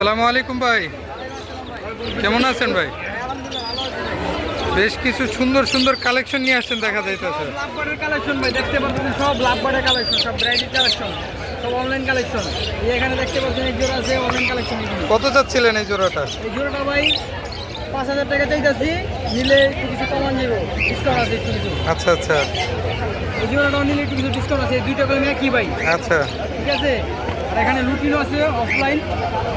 আসসালামু আলাইকুম ভাই, কেমন আছেন ভাই? বেশ কিছু সুন্দর সুন্দর কালেকশন নিয়ে আসছেন দেখা যাইতেছে। লাভবারের কালেকশন ভাই দেখতে পাচ্ছেন, সব লাভবারের কালেকশন, সব ব্রাইডাল কালেকশন, সব অনলাইন কালেকশন। এখানে দেখতে পাচ্ছেন এই জোড়া আছে অনলাইন কালেকশন। কত চাচ্ছিলেন এই জোড়াটা? এই জোড়াটা ভাই 5,000 টাকা চাইতেছি, নিলে একটু কিছু কমান যাবো, ডিসকাউন্ট আছে একটু কিছু। আচ্ছা আচ্ছা এই জোড়াটাও নিলে একটু কিছু ডিসকাউন্ট আছে, দুইটা করে কি ভাই? আচ্ছা, ঠিক আছে। আর এখানে লুটিনও আছে অফলাইন।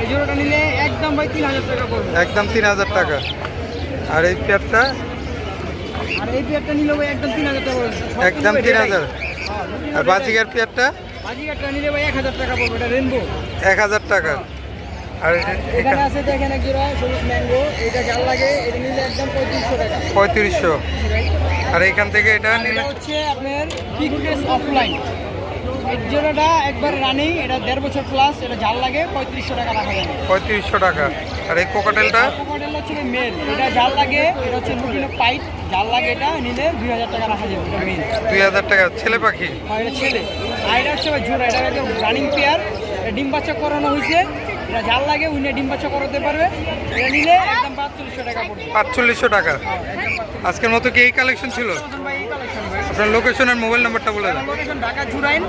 এই জোড়াটা নিলে একদম ভাই 3,000 টাকা পড়বে, একদম 3,000 টাকা। আর এই পেয়ারটা? আর এই পেয়ারটা নিলে ভাই একদম 3,000 টাকা পড়বে, একদম 3,000। আর বাজিগার পেয়ারটা? বাজিগারটা নিলে ভাই 1,000 টাকা পড়বে, এটা রেনবো 1,000 টাকা। আর এখানে আছে দেখেন এক জোড়া সবুজ ম্যাঙ্গো, এটা জাল লাগে, এটা নিলে একদম 3500 টাকা। 3500। আর এইখান থেকে এটা নিলে এটা হচ্ছে আপনার পিকটেস অফলাইন। এই জোড়াটা একবার রানিং, এটা 1.5 বছর প্লাস, এটা জাল লাগে, 3500 টাকা রাখা যাবে। 3500 টাকা। আর এই কোকাটেলটা? কোকাটেল হচ্ছে মেল, এটা জাল লাগে, এটা হচ্ছে লুটিনো পাইপ জাল লাগে, এটা নিলে 2,000 টাকা রাখা যাবে, এটা মেল। 2,000 টাকা। ছেলে পাখি? আর এটা ছেলে। আর এটা হচ্ছে জোড়া, এটা একদম রানিং পেয়ার, এটা ডিম বাচ্চা করানো হয়েছে, এটা জাল লাগে, উনি ডিম বাচ্চা করাতে পারবে, এটা নিলে একদম 4500 টাকা পড়বে। 4500 টাকা। আজকের মতো কি এই কালেকশন ছিল? ভাই এই কালেকশন ভাই। আপনার লোকেশন আর মোবাইল নাম্বারটা বলে দেন। Location Dhaka Jurain,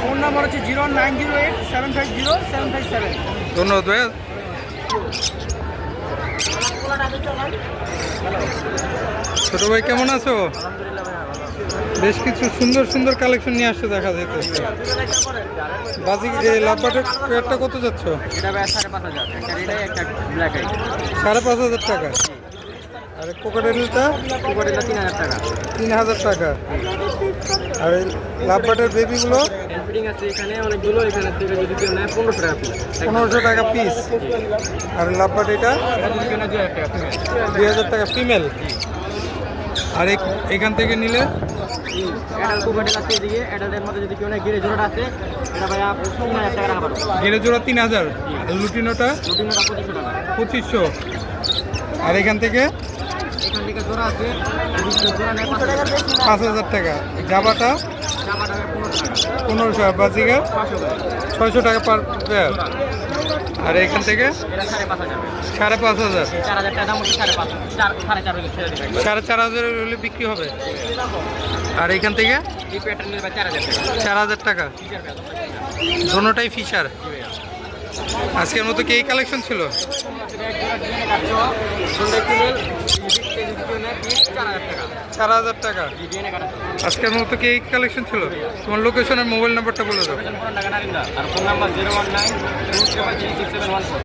phone number হচ্ছে 09087500757। ধন্যবাদ ভাইয়া। ছোট ভাই কেমন আছো? বেশ কিছু সুন্দর সুন্দর কালেকশন নিয়ে আসছে দেখা যাইতেছে। বাজি লাভবাটের পেয়ারটা কত যাচ্ছ? এটা ভাই 5,500, একটা রেড আই, একটা ব্ল্যাক আই। 5,500 টাকা। আর কোকাটেলটা? কোকাটেলটা 3,000 টাকা। 3,000 টাকা। আর এই লাভবাটের বেবিগুলো? ফিটিং আছে এখানে অনেকগুলো, এখানে থেকে যদি কেউ নেয় 1500 টাকা পিস। 1500 টাকা পিস। আর লাভবাট এটা? যদি কেউ নেয় 2,000 টাকা ফিমেল। 2,000 টাকা ফিমেল। আর এখান থেকে নিলে? অ্যাডাল্ট কোকাটেল আছে এদিকে, অ্যাডাল্টের মধ্যে যদি কেউ নেয় গিরে জোড়াটা আছে, এটা ভাই 3,000 টাকা রাখা পারবো। গেরে জোড়া 3,000। আর লুটিনোটা? লুটিনোটা 2,500 টাকা। 2,500। আর এখান থেকে? এখান থেকে জোড়া আছে, যদি কেউ জোড়া নেয় 5,000 টাকা। 5,000 টাকা। জামাটা? জামাটা ভাই 1500 টাকা। 1500। আর বাজিগার? 500 টাকা। 600 টাকা পার পেয়ার। আর এখান থেকে? এটা 5,500। 5,500। 4,000 টাকা দাম হচ্ছে 4,500, 4,500 হলে ছেড়ে দিবে। 4,500 হলে বিক্রি হবে। আর এখান থেকে? এই প্যাটার্ন নিলে ভাই 4,000 টাকা। 4,000 টাকা। দোনোটাই ফিশার। আজকের মতো কি এই কালেকশন ছিল? টাকা। 4,000 টাকা। আজকের মতো কি এই কালেকশন ছিল? তোমার লোকেশন আর মোবাইল নাম্বারটা বলে দাও। আর ফোন নাম্বার 019